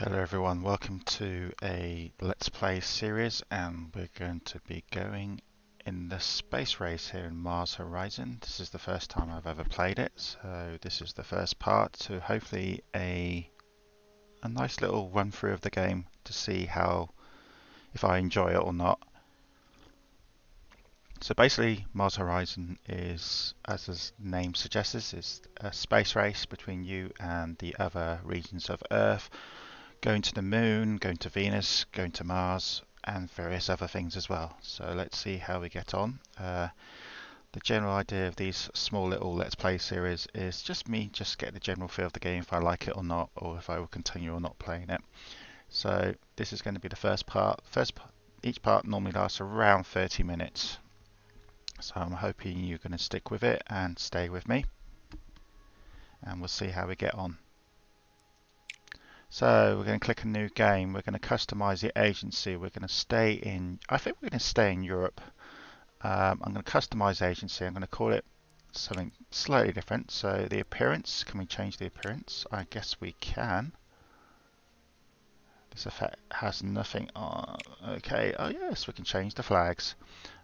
Hello everyone, welcome to a Let's Play series, and we're going to be going in the space race here in Mars Horizon. This is the first time I've ever played it, so this is the first part to hopefully a nice little run through of the game to see if I enjoy it or not. So basically Mars Horizon is, as the name suggests, is a space race between you and the other regions of Earth, going to the moon, going to Venus, going to Mars, and various other things as well. So let's see how we get on. The general idea of these small little Let's Play series is just me get the general feel of the game, if I like it or not, or if I will continue or not playing it. So this is going to be the first part. Each part normally lasts around 30 minutes. So I'm hoping you're going to stick with it and stay with me, and we'll see how we get on. So we're going to click a new game. We're going to customize the agency. We're going to stay in, I think we're going to stay in Europe. I'm going to customize agency. I'm going to call it something slightly different. So the appearance, can we change the appearance? I guess we can. This effect has nothing on. Okay, oh yes, we can change the flags.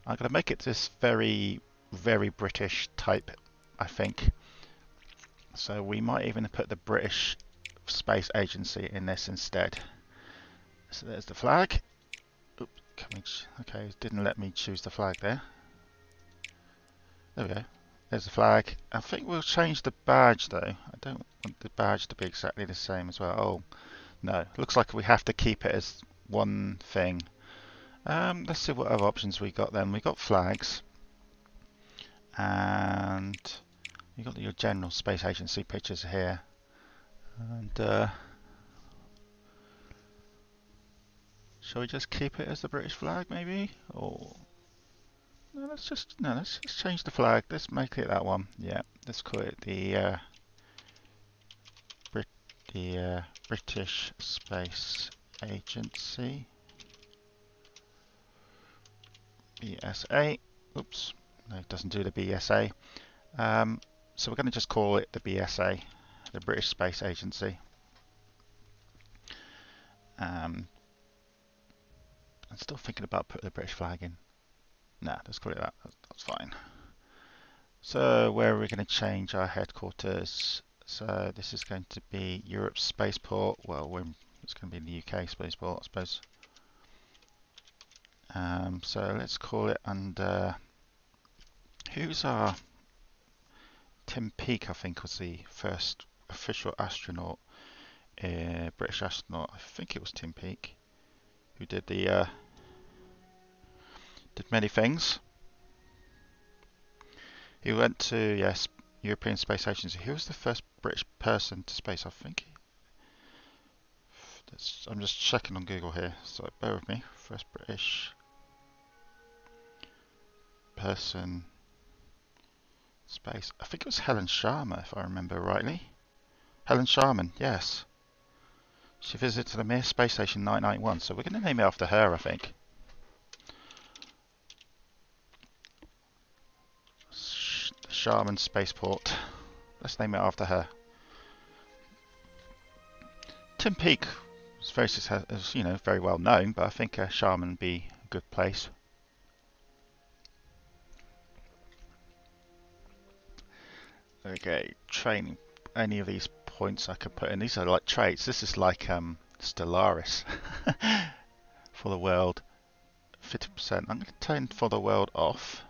I'm going to make it this very, very British type, I think. So we might even put the British Space Agency in this instead. So there's the flag. Oops, okay, it didn't let me choose the flag there. There we go. There's the flag. I think we'll change the badge though. I don't want the badge to be exactly the same as well. Oh, no. Looks like we have to keep it as one thing. Let's see what other options we got then. We got flags. And you got your general space agency pictures here. And shall we just keep it as the British flag maybe? Or no, let's just change the flag. Let's make it that one. Yeah, let's call it the British Space Agency, BSA. Oops, no, it doesn't do the BSA. So we're going to just call it the BSA, the British Space Agency. I'm still thinking about putting the British flag in. Nah, let's call it that. That's fine. So where are we going to change our headquarters? So this is going to be Europe Spaceport. Well, it's going to be the UK Spaceport, I suppose. So let's call it under. Who's our Tim Peake? I think was the first official astronaut, British astronaut. I think it was Tim Peake, who did did many things. He went to European Space Agency. He was the first British person to space, I think. I'm just checking on Google here, so bear with me. First British person space. I think it was Helen Sharman, if I remember rightly. Helen Sharman, yes. She visited the Mir Space Station 1991, so we're going to name it after her, I think. Sharman Spaceport. Let's name it after her. Tim Peake was very successful, very well known, but I think Sharman would be a good place. Okay, training. Any of these points I could put in. These are like traits. This is like Stellaris for the world. 50%. I'm going to turn for the world off.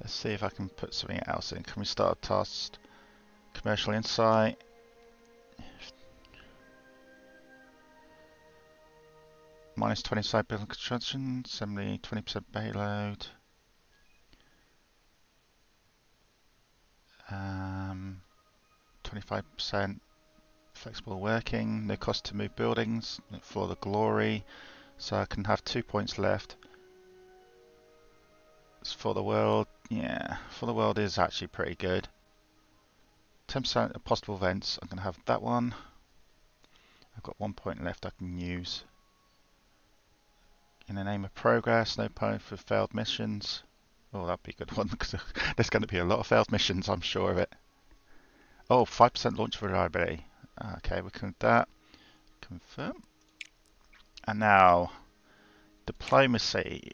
Let's see if I can put something else in. Can we start a task? Commercial insight. Minus 20 side building construction. Assembly 20% payload. 25% flexible working. No cost to move buildings for the glory. So I can have 2 points left. For the world, yeah, for the world is actually pretty good. 10% of possible events. I'm going to have that one. I've got 1 point left I can use. In the name of progress, no point for failed missions. Oh, that'd be a good one because there's going to be a lot of failed missions, I'm sure of it. Oh, 5% launch reliability. Okay, we can do that. Confirm. And now, diplomacy.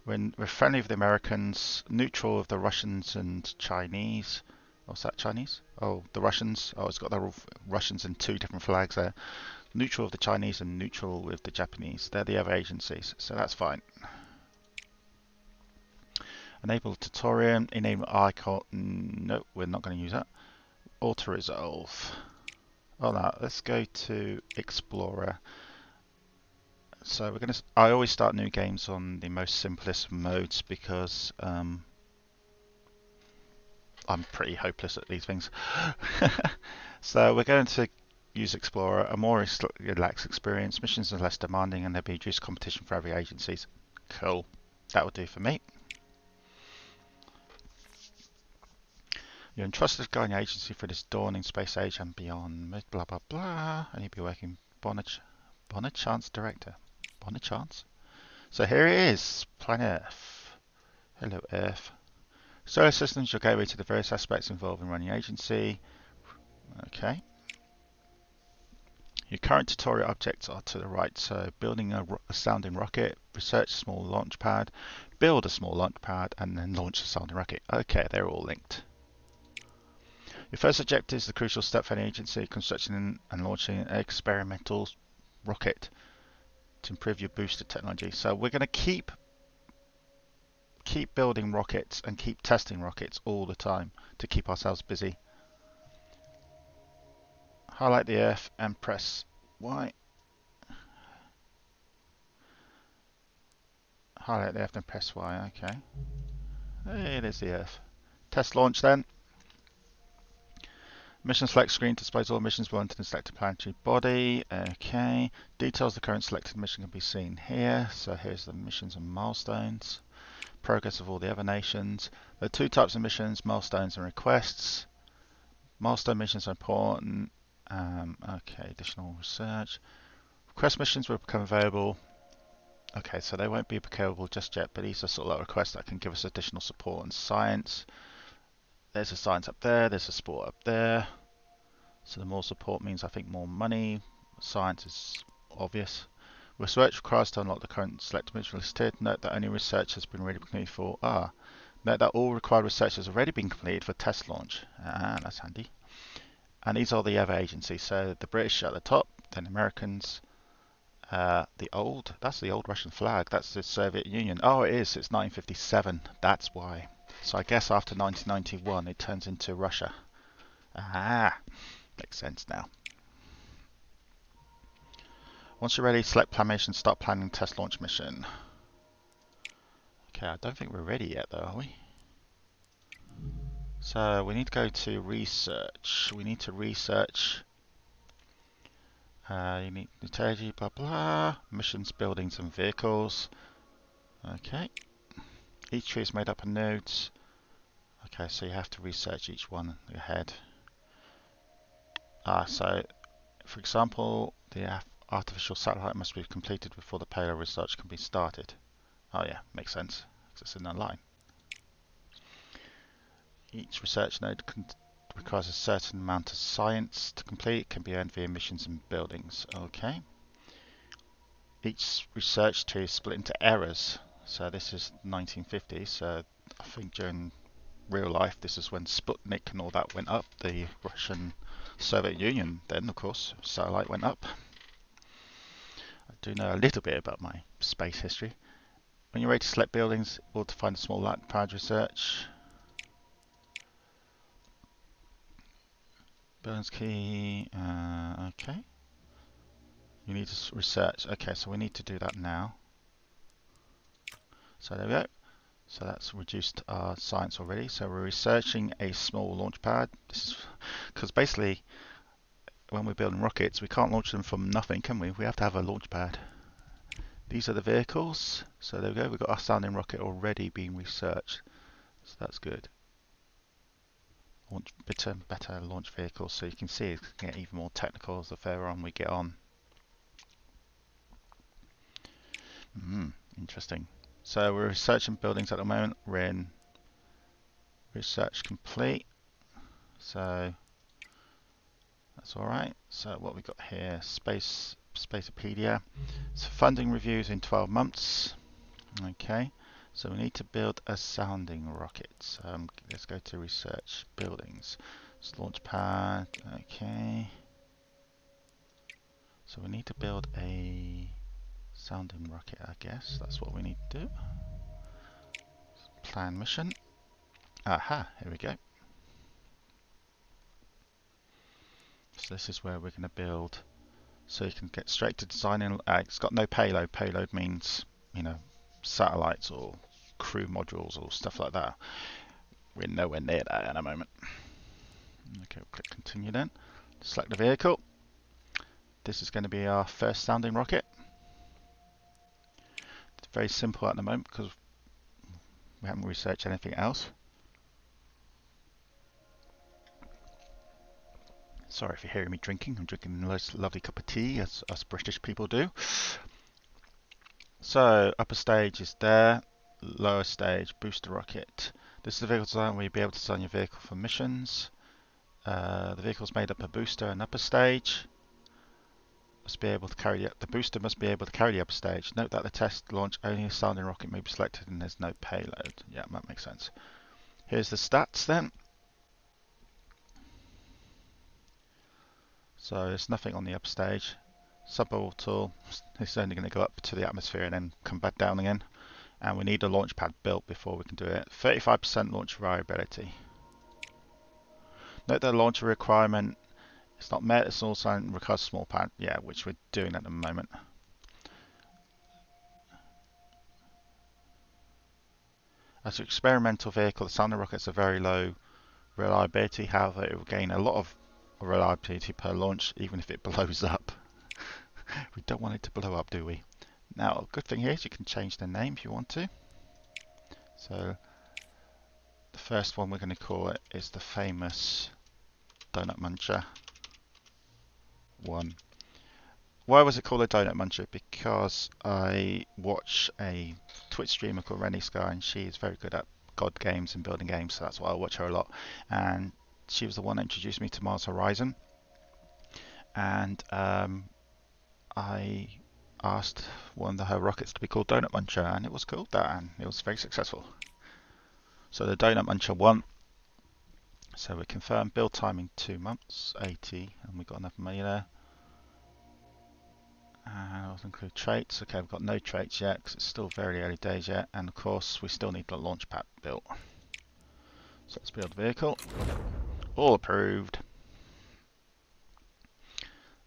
We're friendly with the Americans, neutral with the Russians and Chinese. What's that, Chinese? Oh, the Russians. Oh, it's got the Russians and two different flags there. Neutral with the Chinese and neutral with the Japanese. They're the other agencies, so that's fine. Enable tutorial, enable icon. No, we're not going to use that. Auto resolve. Oh no, let's go to Explorer. So we're going to. I always start new games on the most simplest modes because I'm pretty hopeless at these things. So we're going to use Explorer, a more relaxed experience. Missions are less demanding, and there'll be reduced competition for every agencies. Cool. That will do for me. You're entrusted to guide your agency through this dawning space age and beyond. Blah blah blah. And you'll be working Bonachance Director. Bonachance. So here it is, Planet Earth. Hello Earth. Solar systems, your gateway to the various aspects involved in running your agency. Okay. Your current tutorial objects are to the right, so building a sounding rocket, research a small launch pad, build a small launch pad, and then launch a sounding rocket. Okay, they're all linked. Your first objective is the crucial step for any agency, constructing and launching an experimental rocket to improve your booster technology. So we're going to keep building rockets and keep testing rockets all the time to keep ourselves busy. Highlight the Earth and press Y. Highlight the Earth and press Y. Okay. It is the Earth. Test launch then. Mission select screen displays all missions belonging to the selected planetary body. Okay. Details of the current selected mission can be seen here. So here's the missions and milestones. Progress of all the other nations. There are two types of missions, milestones and requests. Milestone missions are important. Okay, additional research. Request missions will become available. Okay, so they won't be available just yet, but these are sort of like requests that can give us additional support and science. There's a science up there, there's a support up there. So the more support means I think more money. Science is obvious. Research requires to unlock the current select mission listed. Note that only research has been already completed for note that all required research has already been completed for test launch. That's handy. And these are the other agencies. So the British at the top, then Americans. That's the old Russian flag. That's the Soviet Union. Oh, it is. It's 1957. That's why. So I guess after 1991 it turns into Russia. Makes sense now. Once you're ready, select plan mission, start planning test launch mission. Okay, I don't think we're ready yet though, are we? So we need to go to research. We need to research. You need strategy, blah blah. Missions, buildings and vehicles. Okay. Each tree is made up of nodes. Okay, so you have to research each one ahead. So, for example, the artificial satellite must be completed before the payload research can be started. Oh yeah, makes sense, because it's in a line. Each research node requires a certain amount of science to complete. It can be earned via missions and buildings. Okay. Each research tree is split into eras. So this is 1950, so I think during real life this is when Sputnik and all that went up, the Russian Soviet Union then of course satellite went up. I do know a little bit about my space history. When you're ready to select buildings or to find a small launch pad research. Buildings key, okay. You need to research, okay, so we need to do that now. So there we go. So that's reduced our science already. So we're researching a small launch pad. This is because basically when we're building rockets, we can't launch them from nothing, can we? We have to have a launch pad. These are the vehicles. So there we go. We've got our sounding rocket already being researched. So that's good. Launch better launch vehicles. So you can see it's going to get even more technical as the further on we get on. Interesting. So we're researching buildings at the moment. We're in research complete. So That's all right. So what we got here, Spacepedia. So funding reviews in 12 months. Okay. So we need to build a sounding rocket. So let's go to research buildings. It's launch pad. Okay. So we need to build a sounding rocket, I guess. That's what we need to do. Plan mission. Aha, here we go. So this is where we're going to build. So you can get straight to designing. It's got no payload. Payload means, you know, satellites or crew modules or stuff like that. We're nowhere near that in a moment. Okay, we'll click continue then. Select the vehicle. This is going to be our first sounding rocket. It's very simple at the moment because we haven't researched anything else. Sorry if you're hearing me drinking. I'm drinking a nice lovely cup of tea, as us British people do. So upper stage is there. Lower stage, booster rocket. This is the vehicle design where you'll be able to design your vehicle for missions. The vehicle is made up of booster and upper stage. Must be able to carry the booster must be able to carry the upper stage. Note that the test launch only a sounding rocket may be selected and there's no payload. Yeah, that makes sense. Here's the stats then. So there's nothing on the upper stage. Suborbital is only going to go up to the atmosphere and then come back down again. And we need a launch pad built before we can do it. 35% launch variability. Note that the launcher requirement is not met. It's also requires a small pad, yeah, which we're doing at the moment. As an experimental vehicle, the sounding rockets are very low reliability. However, it will gain a lot of reliability per launch, even if it blows up. We don't want it to blow up, do we? Now, good thing here is you can change the name if you want to. So the first one we're going to call it is the famous Donut Muncher 1. Why was it called a Donut Muncher? Because I watch a Twitch streamer called Rennie Sky, and she is very good at God games and building games, so that's why I watch her a lot. And she was the one that introduced me to Mars Horizon. And I asked one of her rockets to be called Donut Muncher, and it was called that, and it was very successful. So the Donut Muncher 1. So we confirm build time in 2 months, 80, and we've got enough money there. And I'll include traits. Okay, we've got no traits yet because it's still very early days yet, and of course we still need the launch pad built. So let's build the vehicle. All approved.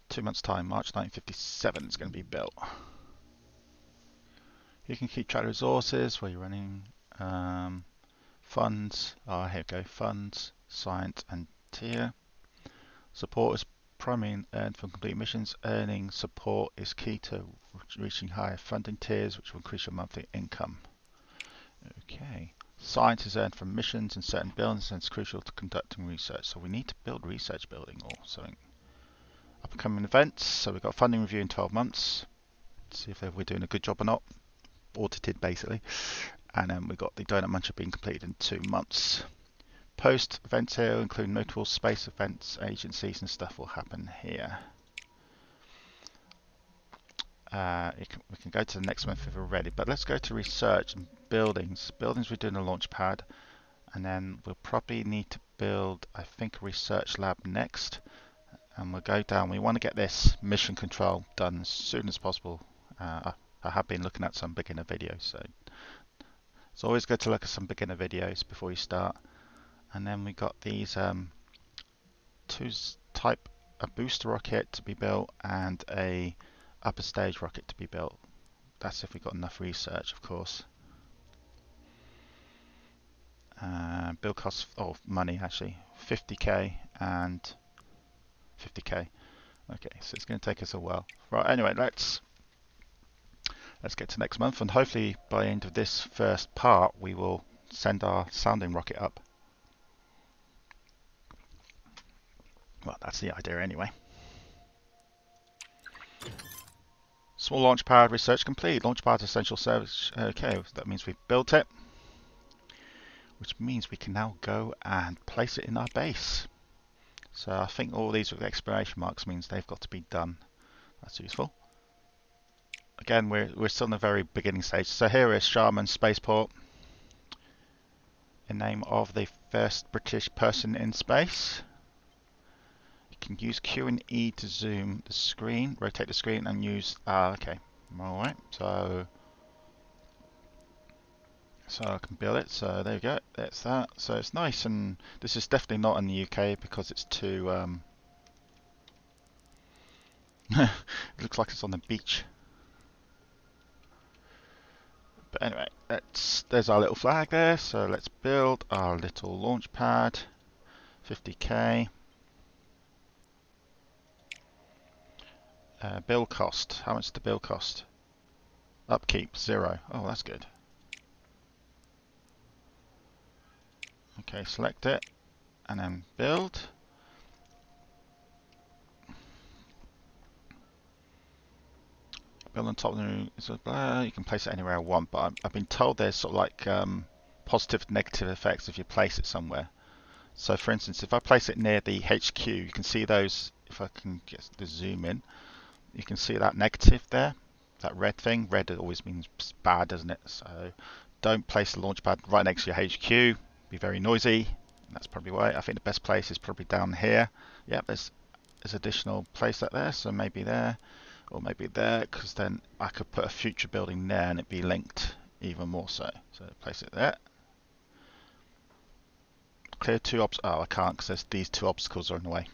2 months time, March 1957 is going to be built. You can keep track of resources where you're running. Funds. Oh, here we go. Funds, science, and tier. Support is primarily earned from complete missions. Earning support is key to reaching higher funding tiers, which will increase your monthly income. Okay. Science is earned from missions and certain buildings, and it's crucial to conducting research. So we need to build research building or something. Upcoming events. So we've got funding review in 12 months. Let's see if we're doing a good job or not. Audited, basically. And then we've got the Donut Muncher being completed in 2 months. Post events here include notable space events, agencies and stuff will happen here. We can go to the next one if we're ready, but let's go to research and buildings. Buildings we're doing a launch pad, and then we'll probably need to build, I think, a research lab next. And we'll go down. We want to get this mission control done as soon as possible. I have been looking at some beginner videos, so it's always good to look at some beginner videos before you start. And then we got these two type, a booster rocket to be built and a upper stage rocket to be built. That's if we got enough research, of course. Build costs, oh, money actually, 50k and 50k. Okay, so it's going to take us a while. Right, anyway, let's get to next month, and hopefully by the end of this first part we will send our sounding rocket up. Well, that's the idea anyway. Small launch pad research complete. Launch pad essential service. Okay, that means we've built it, which means we can now go and place it in our base. So I think all these with exclamation marks means they've got to be done. That's useful. Again, we're still in the very beginning stage. So here is Sharman Spaceport, in name of the first British person in space. You can use Q and E to zoom the screen, rotate the screen, and use. Okay, all right. So I can build it. So there we go. That's that. So it's nice, and this is definitely not in the UK because it's too. It looks like it's on the beach. But anyway, there's our little flag there. So let's build our little launch pad. 50k. Build cost. How much does the build cost? Upkeep 0. Oh, that's good. Okay, select it and then build. Build on top of the new. You can place it anywhere I want, but I've been told there's sort of like positive and negative effects if you place it somewhere. So for instance, if I place it near the HQ, you can see those. If I can get the zoom in, you can see that negative there, that red thing. Red always means bad, doesn't it? So don't place the launch pad right next to your HQ. Be very noisy. That's probably why. I think the best place is probably down here. Yeah, there's additional place up there, so maybe there. Or maybe there, because then I could put a future building there and it'd be linked even more so. So place it there. Clear 2 obstacles. Oh, I can't because these 2 obstacles are in the way.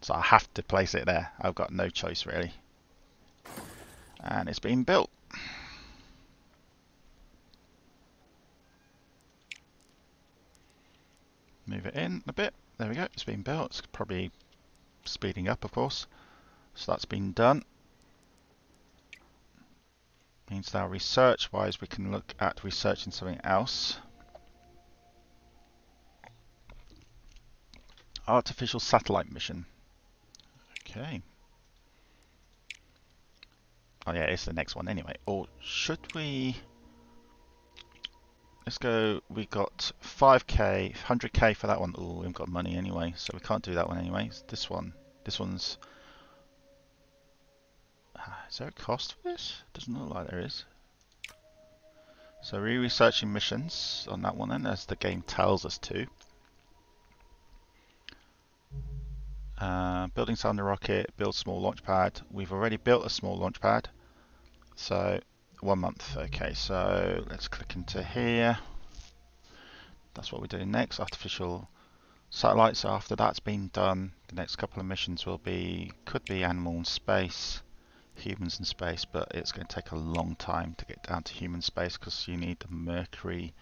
So I have to place it there. I've got no choice really. And it's been built. Move it in a bit. There we go. It's been built. It's probably speeding up, of course. So that's been done. Means now research wise we can look at researching something else. Artificial satellite mission. Okay. Oh yeah, it's the next one anyway. Or should we? Let's go. We got 5k, 100k for that one. Oh, we've got money anyway, so we can't do that one anyway. This one's. Is there a cost for this? Doesn't look like there is. So we're researching missions on that one then, as the game tells us to. Building sound rocket, build small launch pad. We've already built a small launch pad. So 1 month. Okay, so let's click into here. That's what we're doing next. Artificial satellites. After that's been done, the next couple of missions will be, could be animal in space, humans in space, but it's going to take a long time to get down to human space because you need the Mercury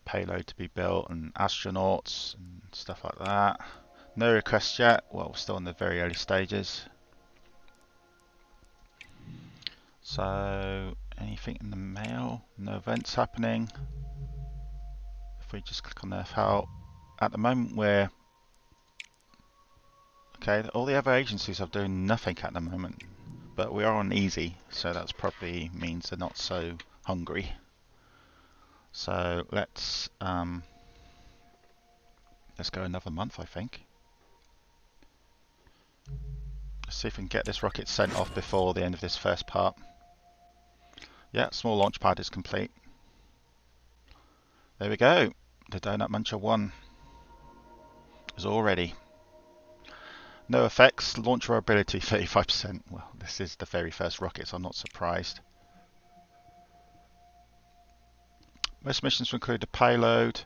payload to be built and astronauts and stuff like that. No requests yet. Well, we're still in the very early stages. So anything in the mail? No events happening. If we just click on Earth Help, at the moment we're okay. All the other agencies are doing nothing at the moment, but we are on easy, so that's probably means they're not so hungry. So let's go another month, I think. Let's see if we can get this rocket sent off before the end of this first part. Yeah, small launch pad is complete. There we go. The Donut Muncher 1 is all ready. No effects, launcher ability 35%. Well, this is the very first rocket, so I'm not surprised. Most missions will include the payload.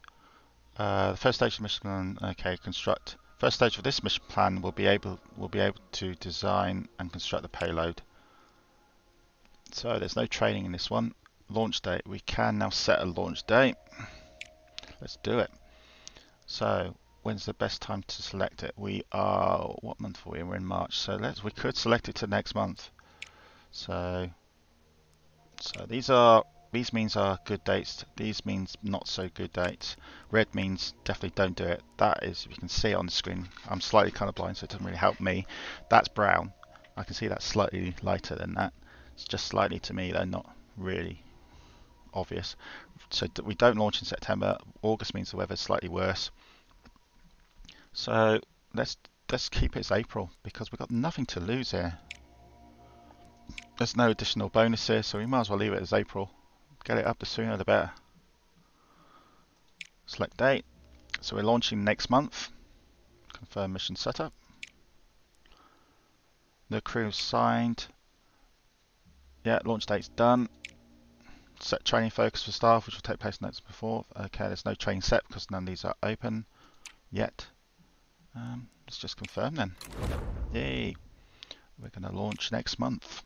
The first stage of the mission, okay, construct. First stage of this mission plan will be able to design and construct the payload. So there's no training in this one. Launch date. We can now set a launch date. Let's do it. So when's the best time to select it? We are, what month are we in? We're in March. So we could select it to next month. So these means are good dates. These means not so good dates. Red means definitely don't do it. That is, you can see it on the screen. I'm slightly colorblind, so it doesn't really help me. That's brown. I can see that's slightly lighter than that. It's just slightly to me, though, not really obvious. So we don't launch in September. August means the weather's slightly worse. So let's keep it as April because we've got nothing to lose here. There's no additional bonuses, so we might as well leave it as April. Get it up, the sooner the better. Select date. So we're launching next month. Confirm mission setup. The crew signed. Yeah, launch date's done. Set training focus for staff, which will take place next before. Okay, there's no training set because none of these are open yet. Let's just confirm then. Yay! We're going to launch next month.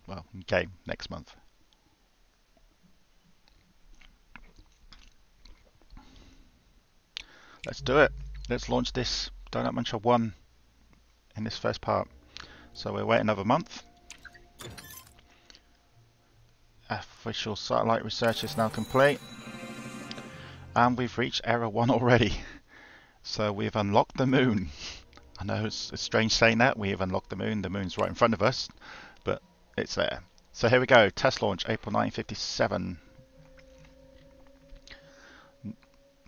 Well, game next month. Let's do it. Let's launch this Donut Muncher 1 in this first part. So we'll wait another month. Official satellite research is now complete. And we've reached error 1 already. So we've unlocked the moon. I know it's strange saying that. We have unlocked the moon. The moon's right in front of us. But it's there. So here we go. Test launch, April 1957.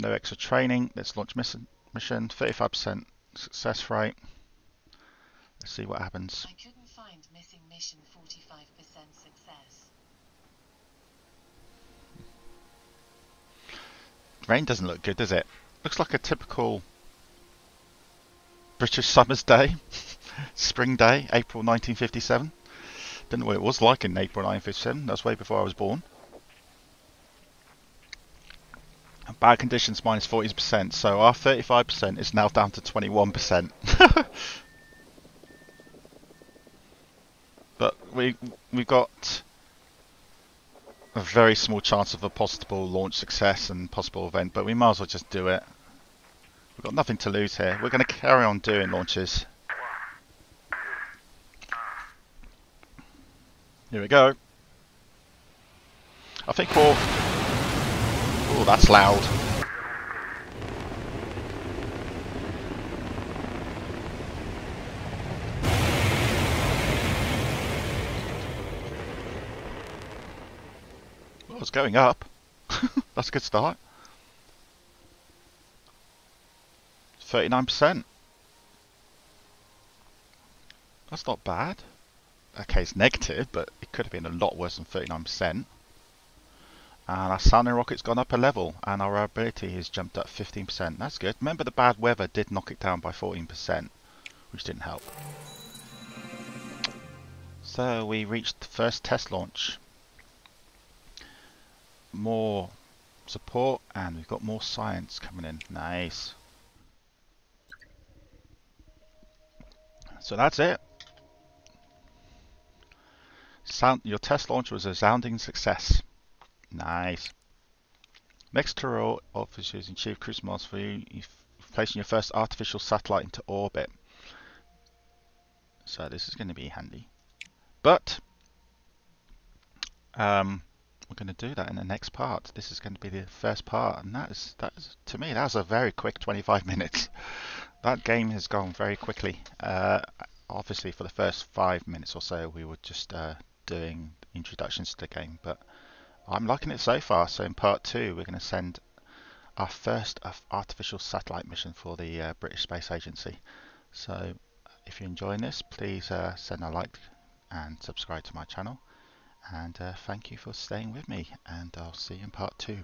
No extra training. Let's launch mission. 35% success rate. Let's see what happens. I couldn't find missing mission 45% success. Rain doesn't look good, does it? Looks like a typical British summer's day. Spring day, April 1957. Don't know what it was like in April 1957. That's way before I was born. Bad conditions minus 40%, so our 35% is now down to 21%. But we've got a very small chance of a possible launch success and possible event, but we might as well just do it. We've got nothing to lose here. We're going to carry on doing launches. Here we go. I think we'll... Oh, that's loud. Well, it's going up. That's a good start. 39%. That's not bad. Okay, it's negative, but it could have been a lot worse than 39%. And our sounding rocket's gone up a level, and our ability has jumped up 15%. That's good. Remember, the bad weather did knock it down by 14%, which didn't help. So we reached the first test launch. More support, and we've got more science coming in. Nice. So that's it. Your test launch was a resounding success. Nice. Next tutorial offers using Chief Cruise Miles for you placing your first artificial satellite into orbit. So this is going to be handy. But we're going to do that in the next part. This is going to be the first part, and that is to me that's a very quick 25 minutes. That game has gone very quickly. Obviously, for the first 5 minutes or so, we were just doing introductions to the game, but I'm liking it so far. So in part 2, we're going to send our first artificial satellite mission for the British Space Agency. So if you're enjoying this, please send a like and subscribe to my channel. And thank you for staying with me, and I'll see you in part 2.